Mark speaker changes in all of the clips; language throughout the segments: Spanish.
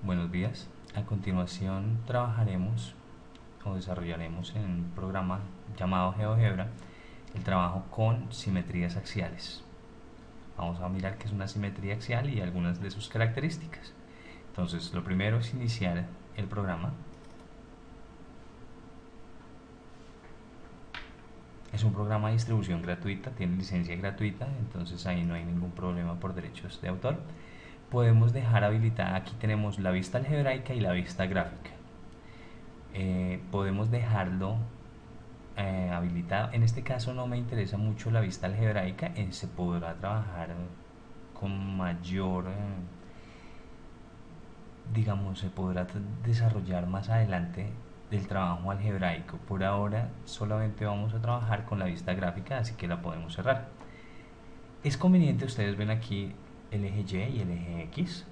Speaker 1: Buenos días. A continuación trabajaremos o desarrollaremos en un programa llamado GeoGebra el trabajo con simetrías axiales. Vamos a mirar qué es una simetría axial y algunas de sus características. Entonces, lo primero es iniciar el programa. Es un programa de distribución gratuita, tiene licencia gratuita, entonces ahí no hay ningún problema por derechos de autor. Podemos dejar habilitada, aquí tenemos la vista algebraica y la vista gráfica. Podemos dejarlo habilitado. En este caso no me interesa mucho la vista algebraica, se podrá trabajar con mayor, digamos, se podrá desarrollar más adelante del trabajo algebraico. Por ahora solamente vamos a trabajar con la vista gráfica, así que la podemos cerrar. Es conveniente, ustedes ven aquí el eje Y y el eje X.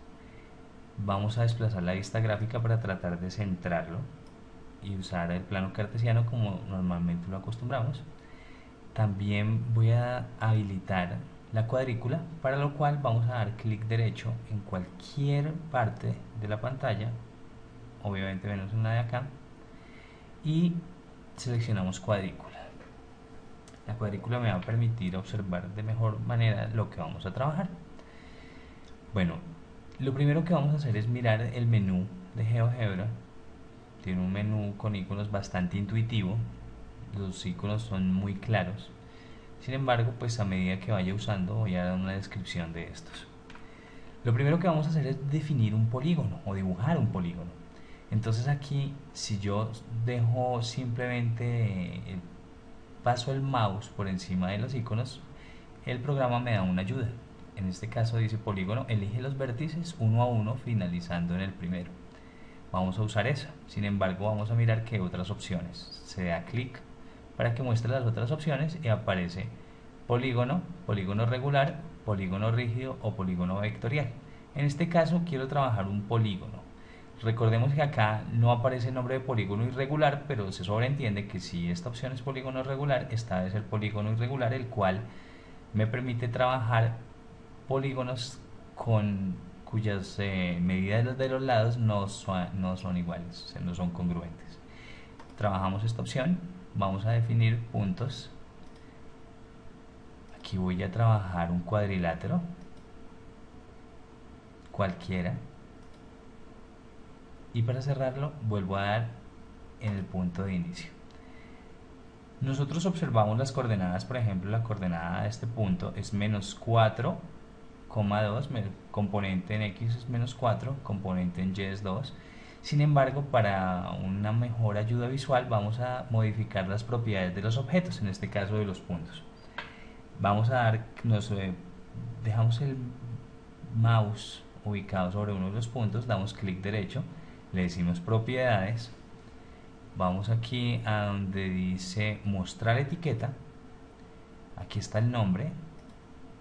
Speaker 1: Vamos a desplazar la vista gráfica para tratar de centrarlo y usar el plano cartesiano como normalmente lo acostumbramos. También voy a habilitar la cuadrícula, para lo cual vamos a dar clic derecho en cualquier parte de la pantalla, obviamente menos en la de acá, y seleccionamos cuadrícula. La cuadrícula me va a permitir observar de mejor manera lo que vamos a trabajar. Bueno, lo primero que vamos a hacer es mirar el menú de GeoGebra. Tiene un menú con iconos bastante intuitivo, los iconos son muy claros. Sin embargo, pues a medida que vaya usando voy a dar una descripción de estos. Lo primero que vamos a hacer es definir un polígono o dibujar un polígono. Entonces aquí, si yo dejo simplemente paso el mouse por encima de los iconos, el programa me da una ayuda. En este caso dice polígono, elige los vértices uno a uno finalizando en el primero. Vamos a usar esa. Sin embargo, vamos a mirar qué otras opciones. Se da clic para que muestre las otras opciones y aparece polígono, polígono regular, polígono rígido o polígono vectorial. En este caso quiero trabajar un polígono. Recordemos que acá no aparece el nombre de polígono irregular, pero se sobreentiende que si esta opción es polígono regular, esta debe ser polígono irregular, el cual me permite trabajar polígonos cuyas medidas de los lados no son iguales, o sea, no son congruentes. Trabajamos esta opción, vamos a definir puntos. Aquí voy a trabajar un cuadrilátero, cualquiera, y para cerrarlo vuelvo a dar en el punto de inicio. Nosotros observamos las coordenadas, por ejemplo, la coordenada de este punto es menos 4,2, componente en X es menos 4, componente en Y es 2. Sin embargo, para una mejor ayuda visual vamos a modificar las propiedades de los objetos, en este caso de los puntos. Vamos a dar, dejamos el mouse ubicado sobre uno de los puntos, damos clic derecho, le decimos propiedades, vamos aquí a donde dice mostrar etiqueta, aquí está el nombre,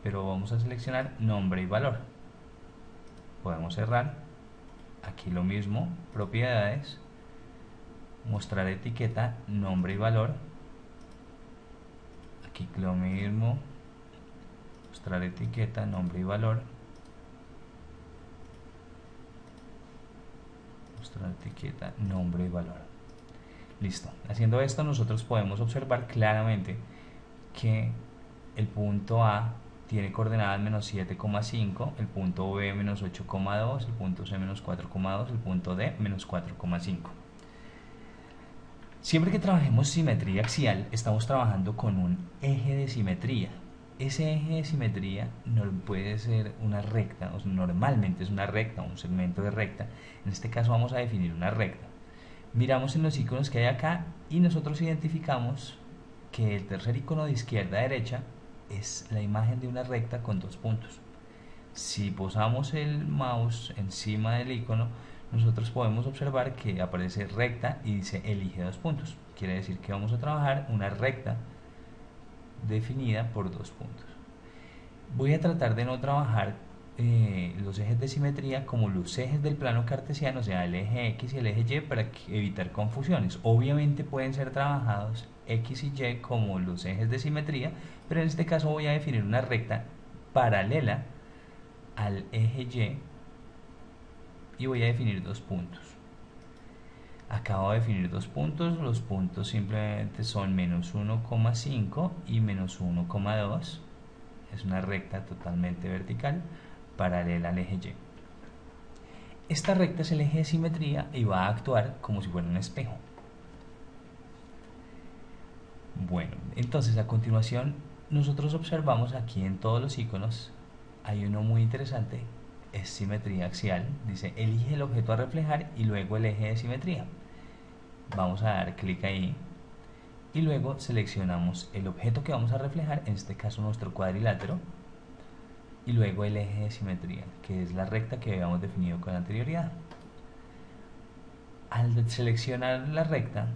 Speaker 1: pero vamos a seleccionar nombre y valor. Podemos cerrar, aquí lo mismo, propiedades, mostrar etiqueta, nombre y valor, aquí lo mismo, mostrar etiqueta, nombre y valor, mostrar etiqueta, nombre y valor. Listo. Haciendo esto nosotros podemos observar claramente que el punto A tiene coordenadas menos 7,5, el punto B menos 8,2, el punto C menos 4,2, el punto D menos 4,5. Siempre que trabajemos simetría axial, estamos trabajando con un eje de simetría. Ese eje de simetría no puede ser una recta, o normalmente es una recta, un segmento de recta. En este caso vamos a definir una recta. Miramos en los iconos que hay acá y nosotros identificamos que el tercer icono de izquierda a derecha es la imagen de una recta con dos puntos. Si posamos el mouse encima del icono, nosotros podemos observar que aparece recta y dice elige dos puntos. Quiere decir que vamos a trabajar una recta definida por dos puntos. Voy a tratar de no trabajar los ejes de simetría como los ejes del plano cartesiano, o sea, el eje X y el eje Y, para evitar confusiones. Obviamente pueden ser trabajados X y Y como los ejes de simetría, pero en este caso voy a definir una recta paralela al eje y voy a definir dos puntos. Acabo de definir dos puntos, los puntos simplemente son menos 1,5 y menos 1,2. Es una recta totalmente vertical, paralela al eje Y. Esta recta es el eje de simetría y va a actuar como si fuera un espejo. Bueno, entonces a continuación nosotros observamos aquí en todos los iconos, hay uno muy interesante, es simetría axial. Dice elige el objeto a reflejar y luego el eje de simetría. Vamos a dar clic ahí y luego seleccionamos el objeto que vamos a reflejar, en este caso nuestro cuadrilátero, y luego el eje de simetría, que es la recta que habíamos definido con anterioridad. Al seleccionar la recta,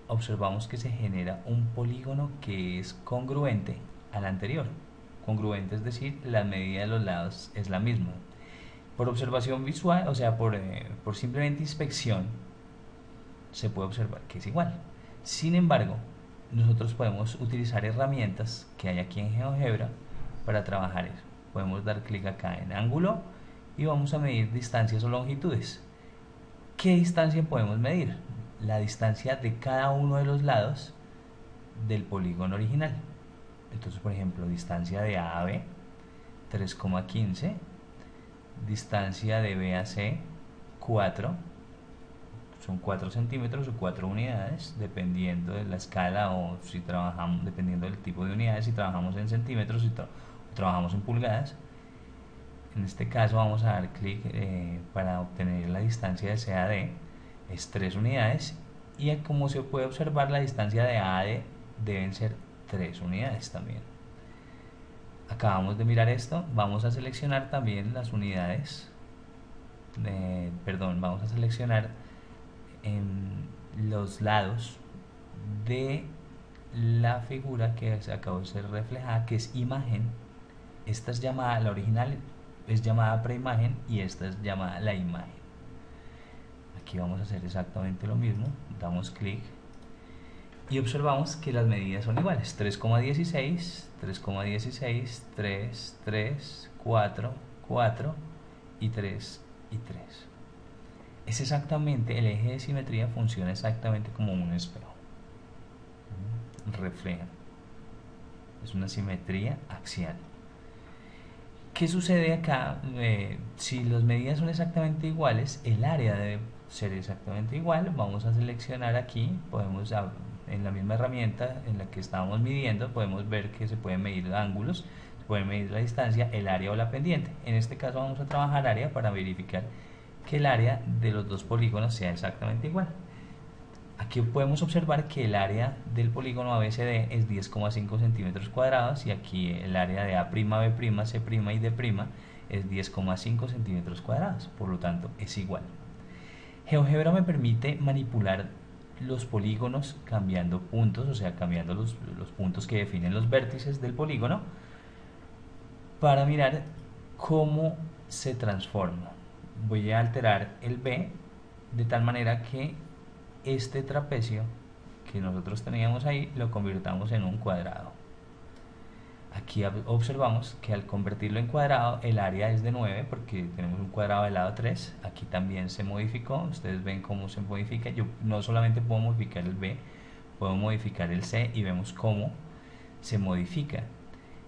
Speaker 1: observamos que se genera un polígono que es congruente al anterior. Congruente es decir, la medida de los lados es la misma. Por observación visual, o sea, por simplemente inspección, se puede observar que es igual. Sin embargo, nosotros podemos utilizar herramientas que hay aquí en GeoGebra para trabajar eso. Podemos dar clic acá en ángulo y vamos a medir distancias o longitudes. ¿Qué distancia podemos medir? La distancia de cada uno de los lados del polígono original. Entonces, por ejemplo, distancia de A a B, 3,15, distancia de B a C, 4, son 4 centímetros o 4 unidades, dependiendo de la escala o si trabajamos, dependiendo del tipo de unidades, si trabajamos en centímetros o trabajamos en pulgadas. En este caso vamos a dar clic para obtener la distancia de C a D, es 3 unidades, y como se puede observar, la distancia de A a D deben ser 3 unidades también. Acabamos de mirar esto, vamos a seleccionar también las unidades, vamos a seleccionar en los lados de la figura que se acabó de ser reflejada, que es imagen. Esta es llamada, la original es llamada preimagen y esta es llamada la imagen. Aquí vamos a hacer exactamente lo mismo, damos clic y observamos que las medidas son iguales, 3,16, 3,16, 3, 3, 4, 4 y 3 y 3. Es exactamente, el eje de simetría funciona exactamente como un espejo. Refleja. Es una simetría axial. ¿Qué sucede acá? Si las medidas son exactamente iguales, el área debe ser exactamente igual. Vamos a seleccionar aquí, podemos en la misma herramienta en la que estábamos midiendo, podemos ver que se pueden medir ángulos, se puede medir la distancia, el área o la pendiente. En este caso vamos a trabajar área para verificar que el área de los dos polígonos sea exactamente igual. Aquí podemos observar que el área del polígono ABCD es 10,5 centímetros cuadrados y aquí el área de A', B', C' y D' es 10,5 centímetros cuadrados, por lo tanto es igual. GeoGebra me permite manipular los polígonos cambiando puntos, o sea, cambiando los puntos que definen los vértices del polígono para mirar cómo se transforma. Voy a alterar el B de tal manera que este trapecio que nosotros teníamos ahí lo convirtamos en un cuadrado. Aquí observamos que al convertirlo en cuadrado el área es de 9 porque tenemos un cuadrado del lado 3. Aquí también se modificó, ustedes ven cómo se modifica. Yo no solamente puedo modificar el B, puedo modificar el C y vemos cómo se modifica.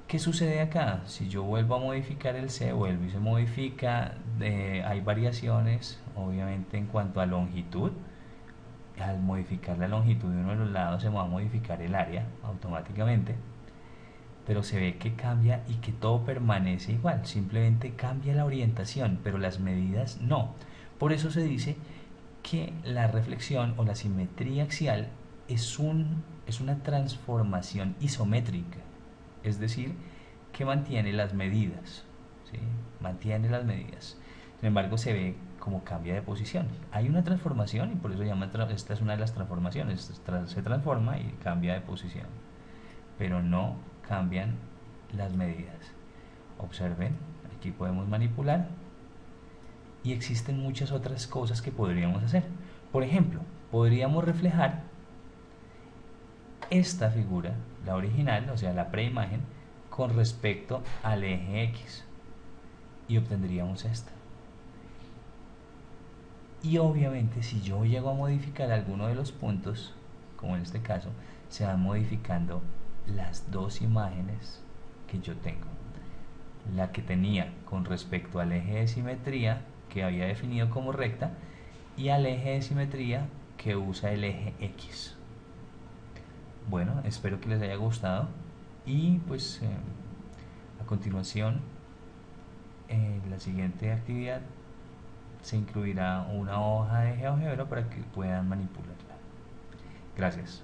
Speaker 1: ¿Qué sucede acá? Si yo vuelvo a modificar el C, vuelvo y se modifica, hay variaciones obviamente en cuanto a longitud. Al modificar la longitud de uno de los lados se va a modificar el área automáticamente, pero se ve que cambia y que todo permanece igual, simplemente cambia la orientación, pero las medidas no. Por eso se dice que la reflexión o la simetría axial es una transformación isométrica, es decir, que mantiene las medidas, ¿sí? Mantiene las medidas. Sin embargo, se ve como cambia de posición. Hay una transformación y por eso esta es una de las transformaciones. Se transforma y cambia de posición, pero no cambian las medidas. Observen, aquí podemos manipular y existen muchas otras cosas que podríamos hacer. Por ejemplo, podríamos reflejar esta figura, la original, o sea, la preimagen, con respecto al eje X y obtendríamos esta. Y obviamente si yo llego a modificar alguno de los puntos, como en este caso, se van modificando las dos imágenes que yo tengo. La que tenía con respecto al eje de simetría que había definido como recta y al eje de simetría que usa el eje X. Bueno, espero que les haya gustado y pues a continuación en la siguiente actividad se incluirá una hoja de GeoGebra para que puedan manipularla. Gracias.